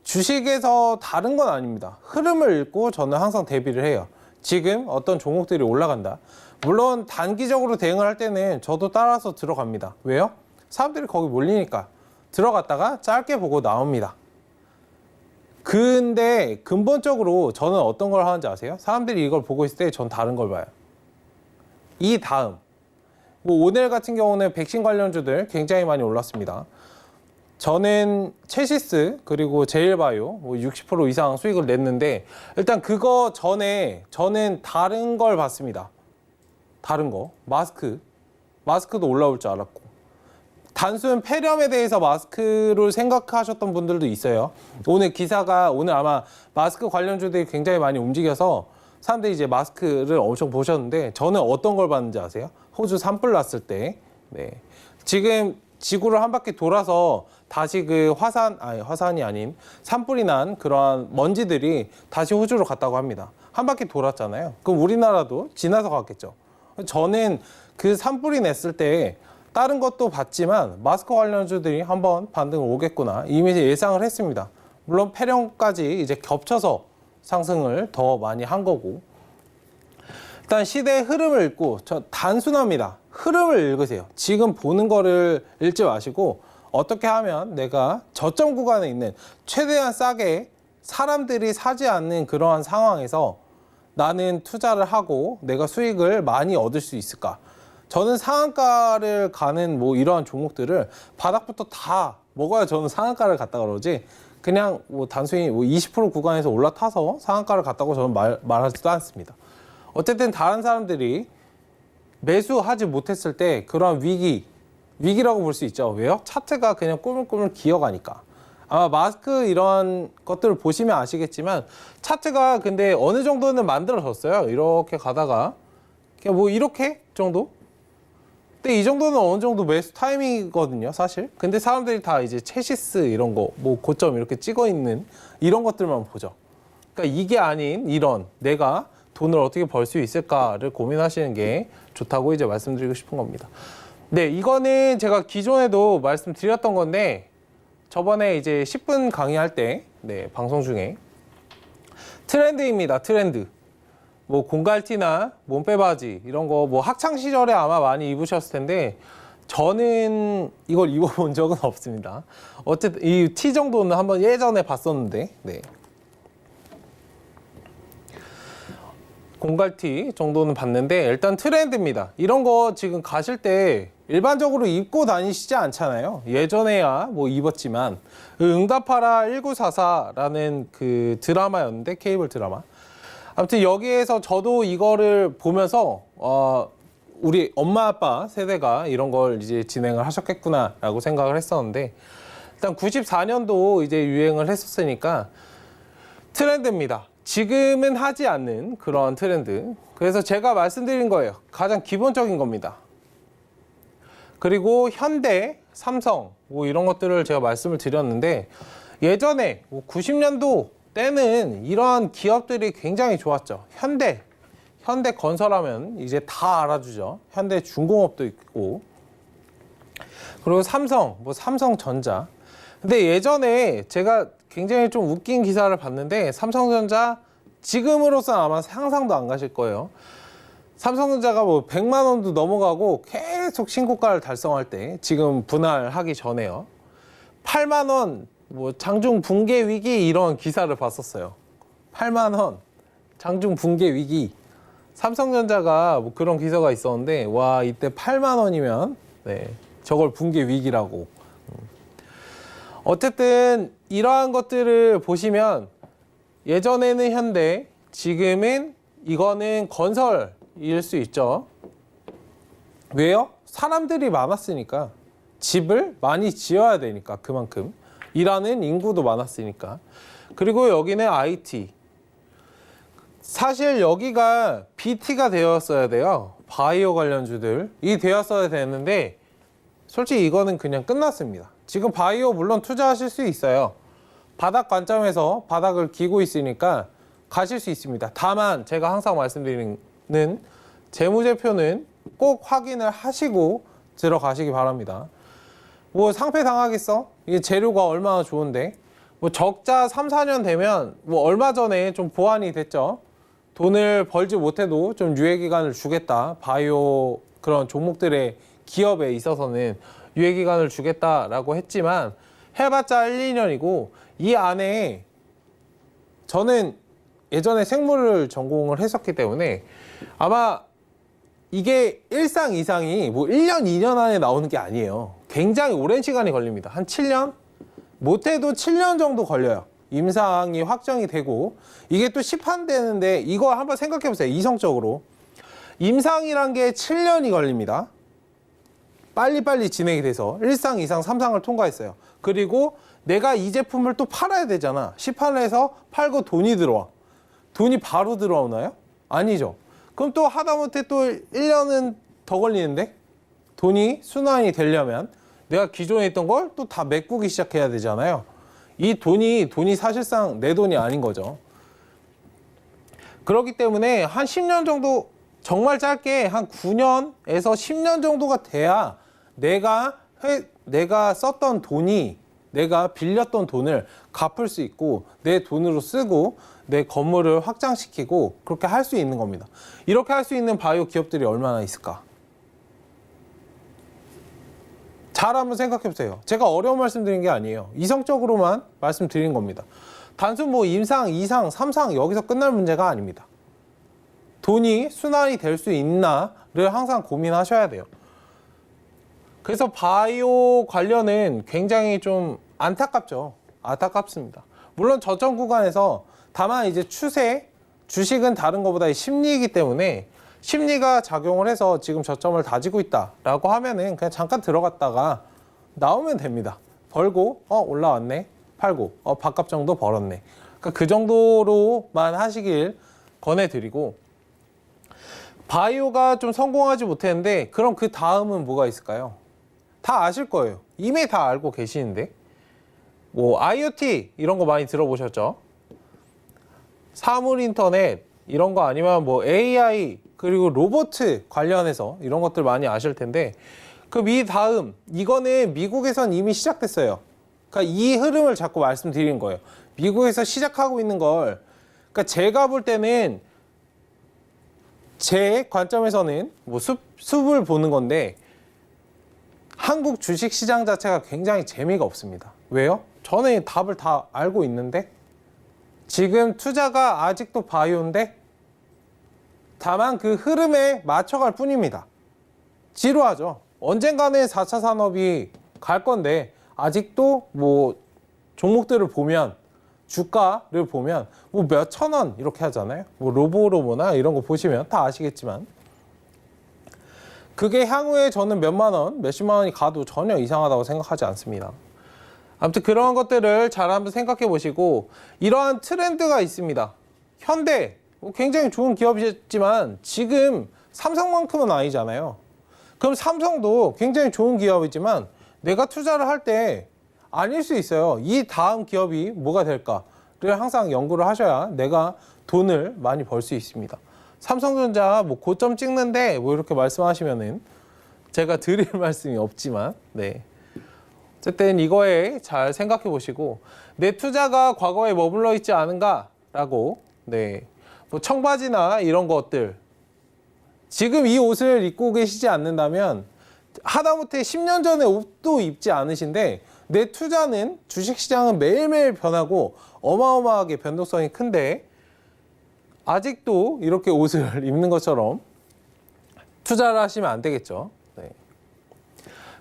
주식에서 다른 건 아닙니다. 흐름을 읽고 저는 항상 대비를 해요. 지금 어떤 종목들이 올라간다. 물론 단기적으로 대응을 할 때는 저도 따라서 들어갑니다. 왜요? 사람들이 거기 몰리니까. 들어갔다가 짧게 보고 나옵니다. 근데 근본적으로 저는 어떤 걸 하는지 아세요? 사람들이 이걸 보고 있을 때 전 다른 걸 봐요. 이 다음. 뭐 오늘 같은 경우는 백신 관련주들 굉장히 많이 올랐습니다. 저는 체시스 그리고 제일바이오 뭐 60% 이상 수익을 냈는데 일단 그거 전에 저는 다른 걸 봤습니다. 다른 거 마스크도 올라올 줄 알았고 단순 폐렴에 대해서 마스크를 생각하셨던 분들도 있어요. 오늘 아마 마스크 관련주들이 굉장히 많이 움직여서 사람들이 이제 마스크를 엄청 보셨는데 저는 어떤 걸 봤는지 아세요? 호주 산불 났을 때 지금 지구를 한 바퀴 돌아서 다시 그 화산이 아닌 산불이 난 그러한 먼지들이 다시 호주로 갔다고 합니다. 한 바퀴 돌았잖아요. 그럼 우리나라도 지나서 갔겠죠. 저는 그 산불이 냈을 때 다른 것도 봤지만 마스크 관련주들이 한번 반등을 오겠구나 이미 예상을 했습니다. 물론 폐렴까지 이제 겹쳐서 상승을 더 많이 한 거고 일단 시대의 흐름을 읽고 단순합니다. 흐름을 읽으세요. 지금 보는 거를 읽지 마시고 어떻게 하면 내가 저점 구간에 있는 최대한 싸게 사람들이 사지 않는 그러한 상황에서 나는 투자를 하고 내가 수익을 많이 얻을 수 있을까? 저는 상한가를 가는 뭐 이러한 종목들을 바닥부터 다 먹어야 저는 상한가를 갔다 그러지 그냥 뭐 단순히 뭐 20% 구간에서 올라타서 상한가를 갔다고 저는 말하지도 않습니다. 어쨌든 다른 사람들이 매수하지 못했을 때 그러한 위기라고 볼 수 있죠. 왜요? 차트가 그냥 꾸물꾸물 기어가니까. 아마 마스크 이런 것들을 보시면 아시겠지만 차트가 근데 어느 정도는 만들어졌어요. 이렇게 가다가 그냥 뭐 이렇게 정도? 근데 이 정도는 어느 정도 매수 타이밍이거든요, 사실. 근데 사람들이 다 이제 체시스 이런 거, 뭐 고점 이렇게 찍어 있는 이런 것들만 보죠. 그러니까 이게 아닌 이런 내가 돈을 어떻게 벌 수 있을까를 고민하시는 게 좋다고 이제 말씀드리고 싶은 겁니다. 네, 이거는 제가 기존에도 말씀드렸던 건데 저번에 이제 10분 강의할 때 방송 중에 트렌드입니다. 트렌드. 뭐 공갈티나 몸빼바지 이런 거 뭐 학창 시절에 아마 많이 입으셨을 텐데 저는 이걸 입어본 적은 없습니다. 어쨌든 이 티 정도는 한번 예전에 봤었는데 공갈티 정도는 봤는데 일단 트렌드입니다. 이런 거 지금 가실 때 일반적으로 입고 다니시지 않잖아요. 예전에야 뭐 입었지만 응답하라 1944라는 그 드라마였는데 케이블 드라마. 아무튼 여기에서 저도 이거를 보면서 우리 엄마 아빠 세대가 이런 걸 이제 진행을 하셨겠구나라고 생각을 했었는데 일단 94년도 이제 유행을 했었으니까 트렌드입니다. 지금은 하지 않는 그런 트렌드. 그래서 제가 말씀드린 거예요. 가장 기본적인 겁니다. 그리고 현대, 삼성 뭐 이런 것들을 제가 말씀을 드렸는데 예전에 90년도 때는 이러한 기업들이 굉장히 좋았죠. 현대건설하면 이제 다 알아주죠. 현대중공업도 있고, 그리고 삼성, 뭐 삼성전자. 근데 예전에 제가 굉장히 좀 웃긴 기사를 봤는데, 삼성전자 지금으로서는 아마 상상도 안 가실 거예요. 삼성전자가 뭐 100만 원도 넘어가고 계속 신고가를 달성할 때, 지금 분할하기 전에요. 8만 원, 뭐 장중 붕괴 위기 이런 기사를 봤었어요. 8만 원, 장중 붕괴 위기. 삼성전자가 뭐 그런 기사가 있었는데, 와, 이때 8만 원이면 네, 저걸 붕괴 위기라고. 어쨌든 이러한 것들을 보시면 예전에는 현대, 지금은 이거는 건설일 수 있죠. 왜요? 사람들이 많았으니까. 집을 많이 지어야 되니까, 그만큼. 일하는 인구도 많았으니까. 그리고 여기는 IT. 사실 여기가 BT가 되었어야 돼요. 바이오 관련주들이 되었어야 되는데, 솔직히 이거는 그냥 끝났습니다. 지금 바이오 물론 투자하실 수 있어요. 바닥 관점에서 바닥을 기고 있으니까 가실 수 있습니다. 다만 제가 항상 말씀드리는 재무제표는 꼭 확인을 하시고 들어가시기 바랍니다. 뭐 상패 당하겠어? 이게 재료가 얼마나 좋은데. 뭐 적자 3, 4년 되면 뭐 얼마 전에 좀 보완이 됐죠. 돈을 벌지 못해도 좀 유예기간을 주겠다. 바이오 그런 종목들의 기업에 있어서는 유예기간을 주겠다라고 했지만 해봤자 1, 2년이고 이 안에 저는 예전에 생물을 전공을 했었기 때문에 아마 이게 일상 이상이 뭐 1년, 2년 안에 나오는 게 아니에요. 굉장히 오랜 시간이 걸립니다. 한 7년? 못해도 7년 정도 걸려요. 임상이 확정이 되고 이게 또 시판되는데 이거 한번 생각해 보세요. 이성적으로. 임상이란 게 7년이 걸립니다. 빨리빨리 진행이 돼서 1상, 2상, 3상을 통과했어요. 그리고 내가 이 제품을 또 팔아야 되잖아. 시판을 해서 팔고 돈이 들어와. 돈이 바로 들어오나요? 아니죠. 그럼 또 하다못해 또 1년은 더 걸리는데 돈이 순환이 되려면 내가 기존에 있던 걸 또 다 메꾸기 시작해야 되잖아요. 이 돈이 사실상 내 돈이 아닌 거죠. 그렇기 때문에 한 10년 정도, 정말 짧게 한 9년에서 10년 정도가 돼야 내가 썼던 돈이, 내가 빌렸던 돈을 갚을 수 있고 내 돈으로 쓰고 내 건물을 확장시키고 그렇게 할 수 있는 겁니다. 이렇게 할 수 있는 바이오 기업들이 얼마나 있을까? 잘 한번 생각해 보세요. 제가 어려운 말씀 드린 게 아니에요. 이성적으로만 말씀드린 겁니다. 단순 뭐 임상, 2상, 3상 여기서 끝날 문제가 아닙니다. 돈이 순환이 될 수 있나를 항상 고민하셔야 돼요. 그래서 바이오 관련은 굉장히 좀 안타깝죠. 안타깝습니다. 물론 저점 구간에서 다만 이제 추세, 주식은 다른 것보다 심리이기 때문에 심리가 작용을 해서 지금 저점을 다지고 있다라고 하면은 그냥 잠깐 들어갔다가 나오면 됩니다. 벌고 올라왔네, 팔고 밥값 정도 벌었네. 그러니까 그 정도로만 하시길 권해드리고, 바이오가 좀 성공하지 못했는데 그럼 그 다음은 뭐가 있을까요? 다 아실 거예요. 이미 다 알고 계시는데 뭐 IoT 이런 거 많이 들어보셨죠? 사물 인터넷 이런 거 아니면 뭐 AI 그리고 로봇 관련해서 이런 것들 많이 아실 텐데, 그럼 이 다음 이거는 미국에선 이미 시작됐어요. 그러니까 이 흐름을 자꾸 말씀드리는 거예요. 미국에서 시작하고 있는 걸, 그러니까 제가 볼 때는 제 관점에서는 뭐 숲을 보는 건데 한국 주식 시장 자체가 굉장히 재미가 없습니다. 왜요? 저는 답을 다 알고 있는데 지금 투자가 아직도 바이오인데 다만 그 흐름에 맞춰갈 뿐입니다. 지루하죠. 언젠가는 4차 산업이 갈 건데 아직도 뭐 종목들을 보면, 주가를 보면 뭐 몇천 원 이렇게 하잖아요. 뭐 로보로보나 이런 거 보시면 다 아시겠지만 그게 향후에 저는 몇만 원, 몇십만 원이 가도 전혀 이상하다고 생각하지 않습니다. 아무튼 그런 것들을 잘 한번 생각해 보시고, 이러한 트렌드가 있습니다. 현대 굉장히 좋은 기업이지만 지금 삼성만큼은 아니잖아요. 그럼 삼성도 굉장히 좋은 기업이지만 내가 투자를 할 때 아닐 수 있어요. 이 다음 기업이 뭐가 될까를 를 항상 연구를 하셔야 내가 돈을 많이 벌 수 있습니다. 삼성전자 뭐 고점 찍는데 뭐 이렇게 말씀하시면은 제가 드릴 말씀이 없지만, 네. 어쨌든 이거에 잘 생각해 보시고, 내 투자가 과거에 머물러 있지 않은가라고, 네. 뭐 청바지나 이런 것들, 지금 이 옷을 입고 계시지 않는다면 하다못해 10년 전에 옷도 입지 않으신데, 내 투자는 주식시장은 매일매일 변하고 어마어마하게 변동성이 큰데 아직도 이렇게 옷을 입는 것처럼 투자를 하시면 안 되겠죠. 네.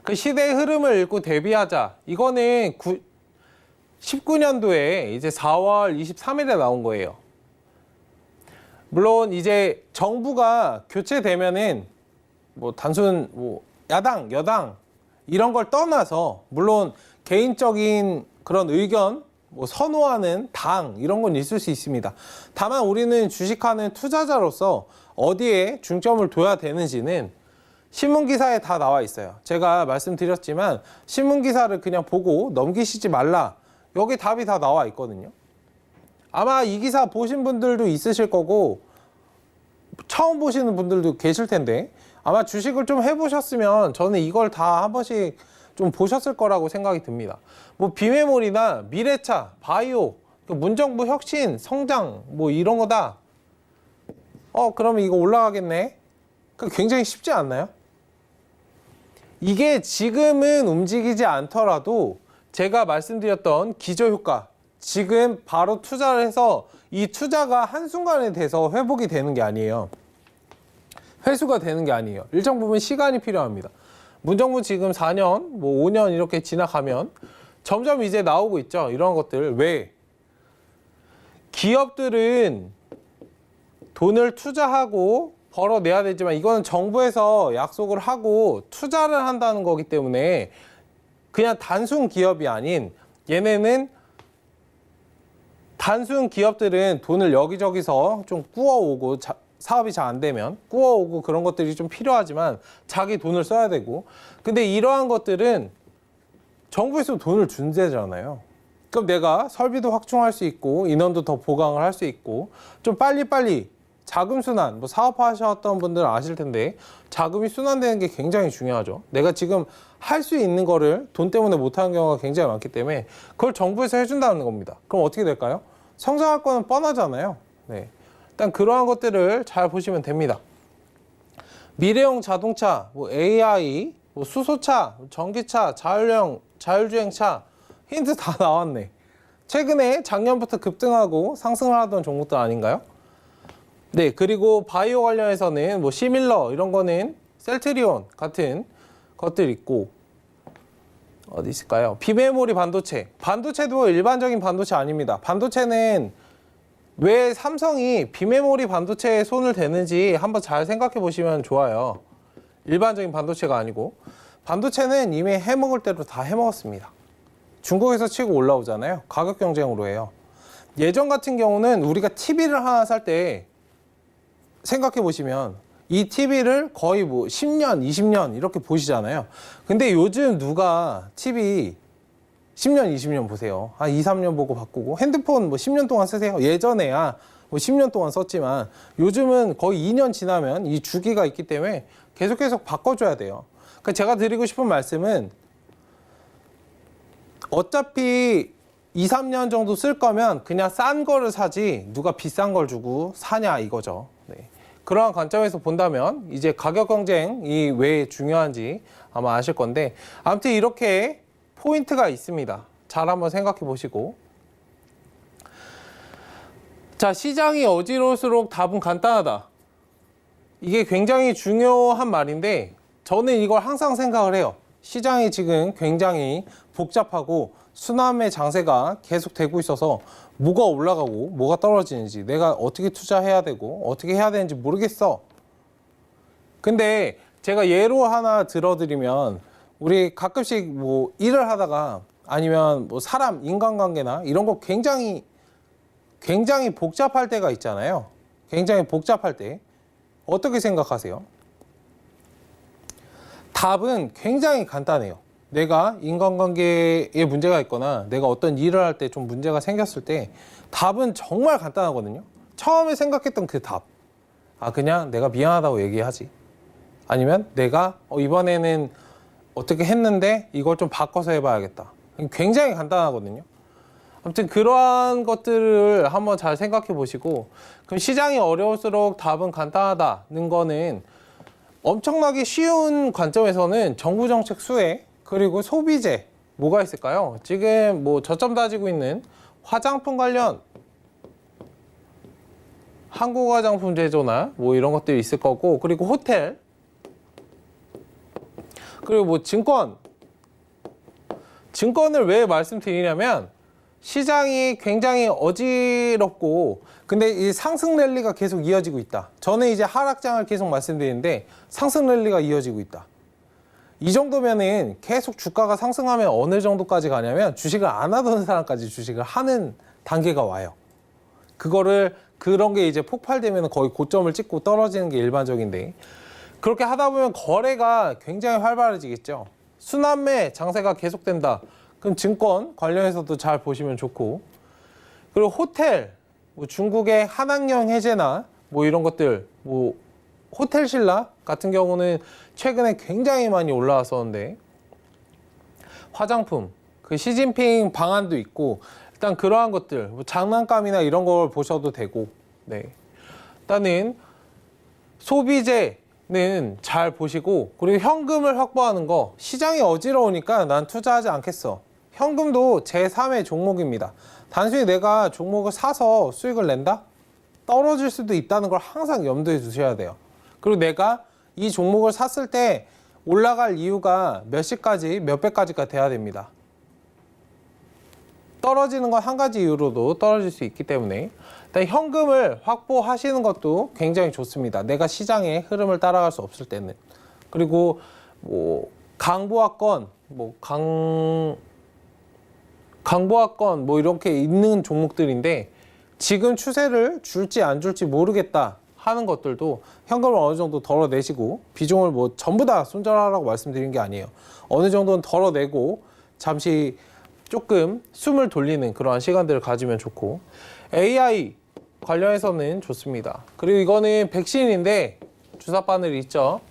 그 시대의 흐름을 읽고 대비하자. 이거는 19년도에 이제 4월 23일에 나온 거예요. 물론 이제 정부가 교체되면은 뭐 단순 뭐 야당, 여당 이런 걸 떠나서 물론 개인적인 그런 의견, 뭐 선호하는 당 이런 건 있을 수 있습니다. 다만 우리는 주식하는 투자자로서 어디에 중점을 둬야 되는지는 신문기사에 다 나와 있어요. 제가 말씀드렸지만 신문기사를 그냥 보고 넘기시지 말라. 여기 답이 다 나와 있거든요. 아마 이 기사 보신 분들도 있으실 거고 처음 보시는 분들도 계실 텐데 아마 주식을 좀 해보셨으면 저는 이걸 다 한 번씩 좀 보셨을 거라고 생각이 듭니다. 뭐 비메모리나 미래차, 바이오, 문정부 혁신, 성장 뭐 이런 거다. 그러면 이거 올라가겠네. 굉장히 쉽지 않나요? 이게 지금은 움직이지 않더라도 제가 말씀드렸던 기저효과, 지금 바로 투자를 해서 이 투자가 한순간에 돼서 회복이 되는 게 아니에요. 회수가 되는 게 아니에요. 일정 부분 시간이 필요합니다. 문정부 지금 4년, 뭐 5년 이렇게 지나가면 점점 이제 나오고 있죠. 이런 것들. 왜? 기업들은 돈을 투자하고 벌어내야 되지만 이거는 정부에서 약속을 하고 투자를 한다는 거기 때문에 그냥 단순 기업이 아닌 얘네는 단순 기업들은 돈을 여기저기서 좀 꾸어오고 사업이 잘 안 되면 꾸어오고 그런 것들이 좀 필요하지만 자기 돈을 써야 되고 근데 이러한 것들은 정부에서 돈을 준대잖아요. 그럼 내가 설비도 확충할 수 있고 인원도 더 보강을 할 수 있고 좀 빨리빨리 자금 순환, 뭐 사업하셨던 분들은 아실 텐데 자금이 순환되는 게 굉장히 중요하죠. 내가 지금 할 수 있는 거를 돈 때문에 못하는 경우가 굉장히 많기 때문에 그걸 정부에서 해준다는 겁니다. 그럼 어떻게 될까요? 성장할 거는 뻔하잖아요. 네. 일단 그러한 것들을 잘 보시면 됩니다. 미래형 자동차, 뭐 AI, 뭐 수소차, 전기차, 자율주행차 힌트 다 나왔네. 최근에 작년부터 급등하고 상승을 하던 종목들 아닌가요? 네, 그리고 바이오 관련해서는 뭐 시밀러 이런 거는 셀트리온 같은 것들 있고 어디 있을까요? 비메모리 반도체. 반도체도 일반적인 반도체 아닙니다. 반도체는 왜 삼성이 비메모리 반도체에 손을 대는지 한번 잘 생각해 보시면 좋아요. 일반적인 반도체가 아니고 반도체는 이미 해먹을 대로 다 해먹었습니다. 중국에서 치고 올라오잖아요. 가격 경쟁으로 해요. 예전 같은 경우는 우리가 TV를 하나 살 때 생각해 보시면 이 TV를 거의 뭐 10년, 20년 이렇게 보시잖아요. 근데 요즘 누가 TV 10년, 20년 보세요. 한 2, 3년 보고 바꾸고 핸드폰 뭐 10년 동안 쓰세요. 예전에야 뭐 10년 동안 썼지만 요즘은 거의 2년 지나면 이 주기가 있기 때문에 계속 바꿔줘야 돼요. 그러니까 제가 드리고 싶은 말씀은 어차피 2, 3년 정도 쓸 거면 그냥 싼 거를 사지 누가 비싼 걸 주고 사냐 이거죠. 네. 그러한 관점에서 본다면 이제 가격 경쟁이 왜 중요한지 아마 아실 건데 아무튼 이렇게 포인트가 있습니다. 잘 한번 생각해 보시고 자, 시장이 어지러울수록 답은 간단하다. 이게 굉장히 중요한 말인데 저는 이걸 항상 생각을 해요. 시장이 지금 굉장히 복잡하고 순환매 장세가 계속 되고 있어서 뭐가 올라가고 뭐가 떨어지는지 내가 어떻게 투자해야 되고 어떻게 해야 되는지 모르겠어. 근데 제가 예로 하나 들어드리면 우리 가끔씩 뭐 일을 하다가 아니면 뭐 사람 인간관계나 이런 거 굉장히 복잡할 때가 있잖아요. 굉장히 복잡할 때 어떻게 생각하세요? 답은 굉장히 간단해요. 내가 인간관계에 문제가 있거나 내가 어떤 일을 할 때 좀 문제가 생겼을 때 답은 정말 간단하거든요. 처음에 생각했던 그 답. 아, 그냥 내가 미안하다고 얘기하지. 아니면 내가 이번에는 어떻게 했는데 이걸 좀 바꿔서 해봐야겠다. 굉장히 간단하거든요. 아무튼 그러한 것들을 한번 잘 생각해 보시고, 그럼 시장이 어려울수록 답은 간단하다는 거는 엄청나게 쉬운 관점에서는 정부 정책 수혜 그리고 소비재 뭐가 있을까요? 지금 뭐 저점 다지고 있는 화장품 관련 한국 화장품 제조나 뭐 이런 것들이 있을 거고, 그리고 호텔, 그리고 뭐 증권을 왜 말씀드리냐면 시장이 굉장히 어지럽고, 근데 이 상승 랠리가 계속 이어지고 있다. 저는 이제 하락장을 계속 말씀드리는데 상승 랠리가 이어지고 있다. 이 정도면은 계속 주가가 상승하면 어느 정도까지 가냐면 주식을 안 하던 사람까지 주식을 하는 단계가 와요. 그런 게 이제 폭발되면 거의 고점을 찍고 떨어지는 게 일반적인데, 그렇게 하다 보면 거래가 굉장히 활발해지겠죠. 순환매 장세가 계속된다. 그럼 증권 관련해서도 잘 보시면 좋고, 그리고 호텔, 뭐 중국의 한학령 해제나 뭐 이런 것들, 뭐 호텔 신라 같은 경우는 최근에 굉장히 많이 올라왔었는데, 화장품, 그 시진핑 방안도 있고, 일단 그러한 것들, 뭐 장난감이나 이런 걸 보셔도 되고, 네. 일단은 소비재는 잘 보시고, 그리고 현금을 확보하는 거, 시장이 어지러우니까 난 투자하지 않겠어. 현금도 제3의 종목입니다. 단순히 내가 종목을 사서 수익을 낸다? 떨어질 수도 있다는 걸 항상 염두에 두셔야 돼요. 그리고 내가 이 종목을 샀을 때 올라갈 이유가 몇 시까지, 몇 배까지가 돼야 됩니다. 떨어지는 건 한 가지 이유로도 떨어질 수 있기 때문에 일단 현금을 확보하시는 것도 굉장히 좋습니다. 내가 시장의 흐름을 따라갈 수 없을 때는. 그리고 뭐 강보합권, 강보합권 뭐 이렇게 있는 종목들인데 지금 추세를 줄지 안 줄지 모르겠다 하는 것들도 현금을 어느 정도 덜어내시고, 비중을 뭐 전부 다 손절하라고 말씀드린 게 아니에요. 어느 정도는 덜어내고 잠시 조금 숨을 돌리는 그러한 시간들을 가지면 좋고, AI 관련해서는 좋습니다. 그리고 이거는 백신인데 주사 바늘이 있죠.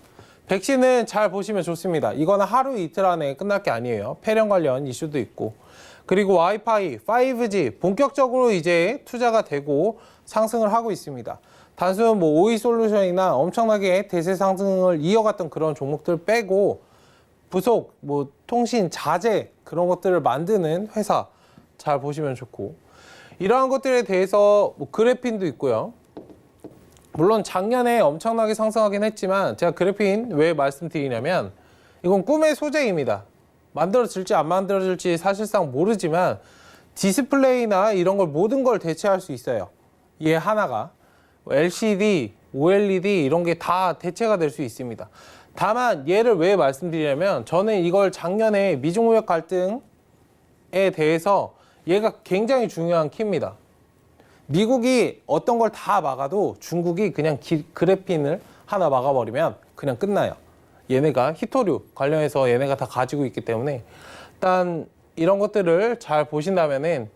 백신은 잘 보시면 좋습니다. 이거는 하루 이틀 안에 끝날 게 아니에요. 폐렴 관련 이슈도 있고, 그리고 와이파이, 5G 본격적으로 이제 투자가 되고 상승을 하고 있습니다. 단순 뭐 오이 솔루션이나 엄청나게 대세 상승을 이어갔던 그런 종목들 빼고 부속, 뭐 통신, 자재 그런 것들을 만드는 회사 잘 보시면 좋고, 이러한 것들에 대해서 뭐 그래핀도 있고요. 물론 작년에 엄청나게 상승하긴 했지만 제가 그래핀 왜 말씀드리냐면 이건 꿈의 소재입니다. 만들어질지 안 만들어질지 사실상 모르지만 디스플레이나 이런 걸 모든 걸 대체할 수 있어요. 얘 하나가 LCD, OLED 이런 게 다 대체가 될 수 있습니다. 다만 얘를 왜 말씀드리냐면 저는 이걸 작년에 미중무역 갈등에 대해서 얘가 굉장히 중요한 키입니다. 미국이 어떤 걸 다 막아도 중국이 그냥 그래핀을 하나 막아버리면 그냥 끝나요. 얘네가 히토류 관련해서 얘네가 다 가지고 있기 때문에 일단 이런 것들을 잘 보신다면은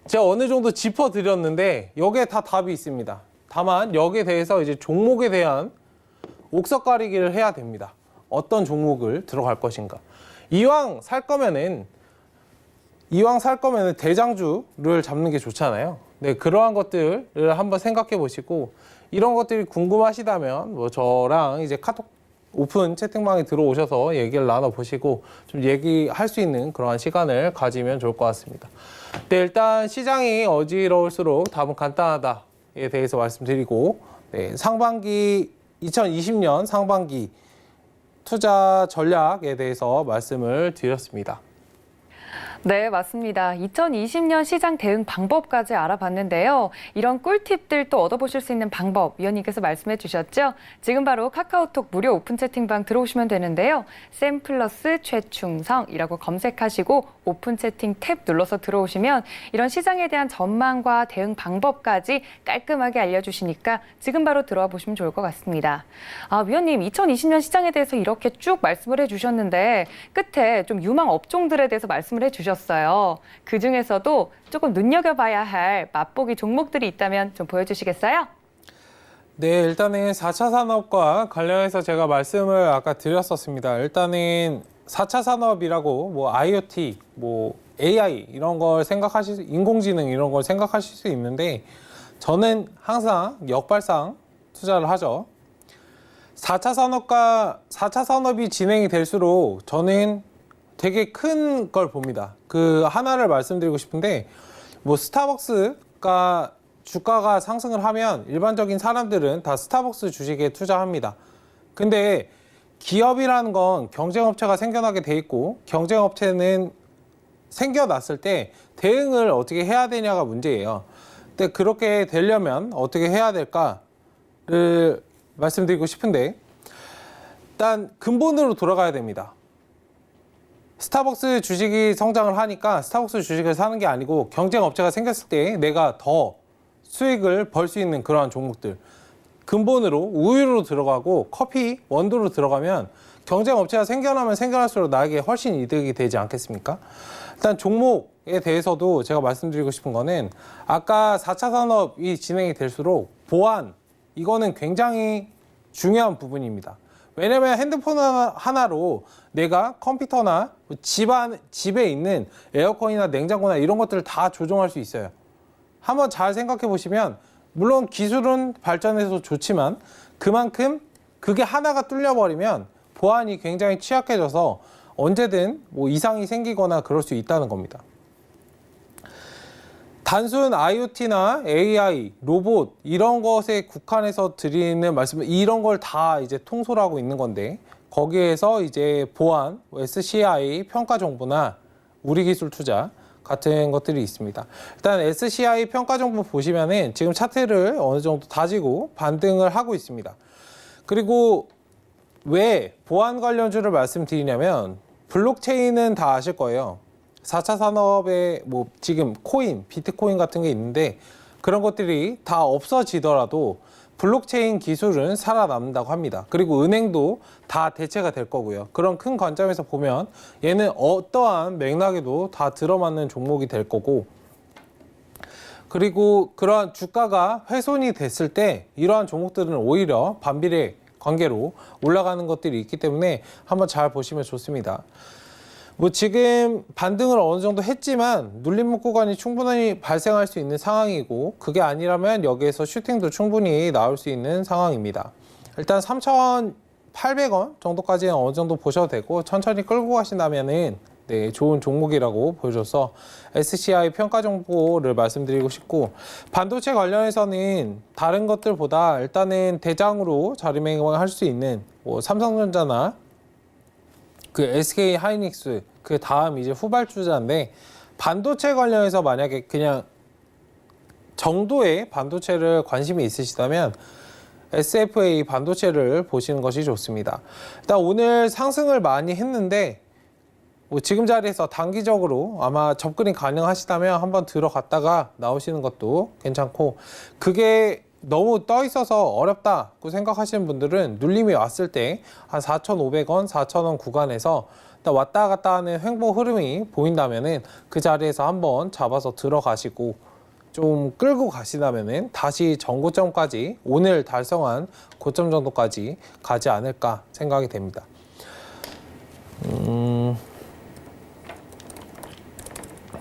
제가 어느 정도 짚어드렸는데 여기에 다 답이 있습니다. 다만 여기에 대해서 이제 종목에 대한 옥석 가리기를 해야 됩니다. 어떤 종목을 들어갈 것인가. 이왕 살 거면은 대장주를 잡는 게 좋잖아요. 네, 그러한 것들을 한번 생각해 보시고, 이런 것들이 궁금하시다면 뭐 저랑 이제 카톡 오픈 채팅방에 들어오셔서 얘기를 나눠보시고 좀 얘기할 수 있는 그러한 시간을 가지면 좋을 것 같습니다. 네, 일단 시장이 어지러울수록 답은 간단하다에 대해서 말씀드리고, 네, 2020년 상반기 투자 전략에 대해서 말씀을 드렸습니다. 네, 맞습니다. 2020년 시장 대응 방법까지 알아봤는데요. 이런 꿀팁들 또 얻어보실 수 있는 방법 위원님께서 말씀해 주셨죠? 지금 바로 카카오톡 무료 오픈 채팅방 들어오시면 되는데요. 샘플러스 최충성이라고 검색하시고 오픈 채팅 탭 눌러서 들어오시면 이런 시장에 대한 전망과 대응 방법까지 깔끔하게 알려주시니까 지금 바로 들어와 보시면 좋을 것 같습니다. 위원님, 2020년 시장에 대해서 이렇게 쭉 말씀을 해주셨는데 끝에 좀 유망 업종들에 대해서 말씀을 해주셨어요. 그 중에서도 조금 눈여겨봐야 할 맛보기 종목들이 있다면 좀 보여주시겠어요? 네, 일단은 4차 산업과 관련해서 제가 말씀을 아까 드렸었습니다. 일단은 4차 산업이라고 뭐 IoT, 뭐 AI 이런 걸 인공지능 이런 걸 생각하실 수 있는데 저는 항상 역발상 투자를 하죠. 4차 산업이 진행이 될수록 저는 되게 큰 걸 봅니다. 그 하나를 말씀드리고 싶은데 뭐 스타벅스가 주가가 상승을 하면 일반적인 사람들은 다 스타벅스 주식에 투자합니다. 근데 기업이라는 건 경쟁업체가 생겨나게 돼 있고 경쟁업체는 생겨났을 때 대응을 어떻게 해야 되냐가 문제예요. 근데 그렇게 되려면 어떻게 해야 될까를 말씀드리고 싶은데 일단 근본으로 돌아가야 됩니다. 스타벅스 주식이 성장을 하니까 스타벅스 주식을 사는 게 아니고 경쟁업체가 생겼을 때 내가 더 수익을 벌 수 있는 그러한 종목들 근본으로 우유로 들어가고 커피 원두로 들어가면 경쟁업체가 생겨나면 생겨날수록 나에게 훨씬 이득이 되지 않겠습니까? 일단 종목에 대해서도 제가 말씀드리고 싶은 거는 아까 4차 산업이 진행이 될수록 보안 이거는 굉장히 중요한 부분입니다. 왜냐면 핸드폰 하나로 내가 컴퓨터나 집에 있는 에어컨이나 냉장고나 이런 것들을 다 조종할 수 있어요. 한번 잘 생각해 보시면 물론 기술은 발전해서 좋지만 그만큼 그게 하나가 뚫려버리면 보안이 굉장히 취약해져서 언제든 뭐 이상이 생기거나 그럴 수 있다는 겁니다. 단순 IoT나 AI, 로봇 이런 것에 국한해서 드리는 말씀은 이런 걸 다 이제 통솔하고 있는 건데 거기에서 이제 보안, SCI 평가 정보나 우리 기술 투자 같은 것들이 있습니다. 일단 SCI 평가 정보 보시면은 지금 차트를 어느 정도 다지고 반등을 하고 있습니다. 그리고 왜 보안 관련주를 말씀드리냐면 블록체인은 다 아실 거예요. 4차 산업에 뭐 지금 코인, 비트코인 같은 게 있는데 그런 것들이 다 없어지더라도 블록체인 기술은 살아남는다고 합니다. 그리고 은행도 다 대체가 될 거고요. 그런 큰 관점에서 보면 얘는 어떠한 맥락에도 다 들어맞는 종목이 될 거고 그리고 그러한 주가가 훼손이 됐을 때 이러한 종목들은 오히려 반비례 관계로 올라가는 것들이 있기 때문에 한번 잘 보시면 좋습니다. 뭐 지금 반등을 어느 정도 했지만 눌림목 구간이 충분히 발생할 수 있는 상황이고 그게 아니라면 여기에서 슈팅도 충분히 나올 수 있는 상황입니다. 일단 3,800원 정도까지는 어느 정도 보셔도 되고 천천히 끌고 가신다면은 네, 좋은 종목이라고 보여줘서 SCI 평가 정보를 말씀드리고 싶고 반도체 관련해서는 다른 것들보다 일단은 대장으로 자리매김할 수 있는 뭐 삼성전자나 그 SK 하이닉스 그 다음 이제 후발주자인데 반도체 관련해서 만약에 그냥 정도의 반도체를 관심이 있으시다면 SFA 반도체를 보시는 것이 좋습니다. 일단 오늘 상승을 많이 했는데 뭐 지금 자리에서 단기적으로 아마 접근이 가능하시다면 한번 들어갔다가 나오시는 것도 괜찮고 그게 너무 떠 있어서 어렵다고 생각하시는 분들은 눌림이 왔을 때 한 4,500원, 4,000원 구간에서 왔다 갔다 하는 횡보 흐름이 보인다면은 그 자리에서 한번 잡아서 들어가시고 좀 끌고 가시다면은 다시 전고점까지 오늘 달성한 고점 정도까지 가지 않을까 생각이 됩니다.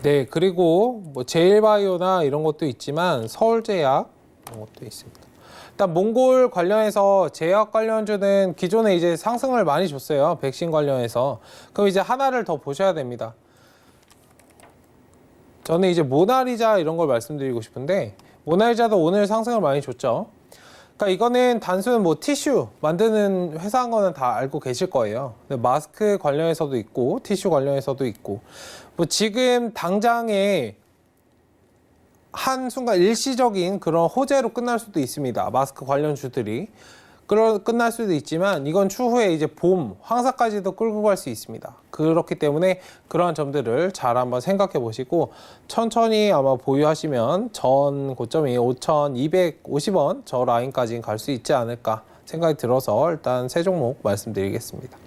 네, 그리고 뭐 제일바이오나 이런 것도 있지만 서울제약 이런 것도 있습니다. 일단 몽골 관련해서 제약 관련주는 기존에 이제 상승을 많이 줬어요. 백신 관련해서. 그럼 이제 하나를 더 보셔야 됩니다. 저는 이제 모나리자 이런 걸 말씀드리고 싶은데 모나리자도 오늘 상승을 많이 줬죠. 그러니까 이거는 단순 뭐 티슈 만드는 회사인 거는 다 알고 계실 거예요. 근데 마스크 관련해서도 있고 티슈 관련해서도 있고 뭐 지금 당장에 한순간 일시적인 그런 호재로 끝날 수도 있습니다. 마스크 관련주들이. 끝날 수도 있지만 이건 추후에 이제 봄, 황사까지도 끌고 갈 수 있습니다. 그렇기 때문에 그러한 점들을 잘 한번 생각해 보시고 천천히 아마 보유하시면 전 고점이 5,250원 저 라인까지 갈 수 있지 않을까 생각이 들어서 일단 세 종목 말씀드리겠습니다.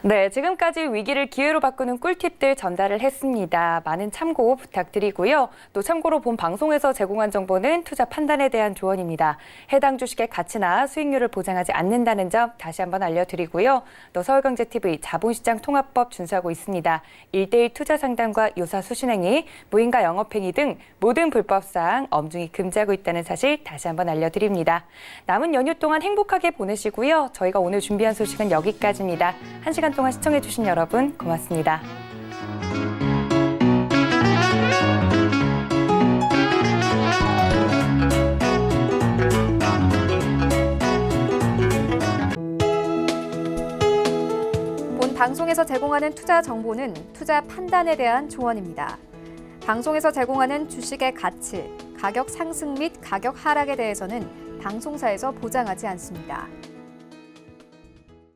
네, 지금까지 위기를 기회로 바꾸는 꿀팁들 전달을 했습니다. 많은 참고 부탁드리고요. 또 참고로 본 방송에서 제공한 정보는 투자 판단에 대한 조언입니다. 해당 주식의 가치나 수익률을 보장하지 않는다는 점 다시 한번 알려드리고요. 또 서울경제TV 자본시장 통합법 준수하고 있습니다. 1:1 투자 상담과 유사 수신행위, 무인가 영업행위 등 모든 불법사항 엄중히 금지하고 있다는 사실 다시 한번 알려드립니다. 남은 연휴 동안 행복하게 보내시고요. 저희가 오늘 준비한 소식은 여기까지입니다. 1시간 동안 시청해주신 여러분 고맙습니다. 본 방송에서 제공하는 투자 정보는 투자 판단에 대한 조언입니다. 방송에서 제공하는 주식의 가치, 가격 상승 및 가격 하락에 대해서는 방송사에서 보장하지 않습니다.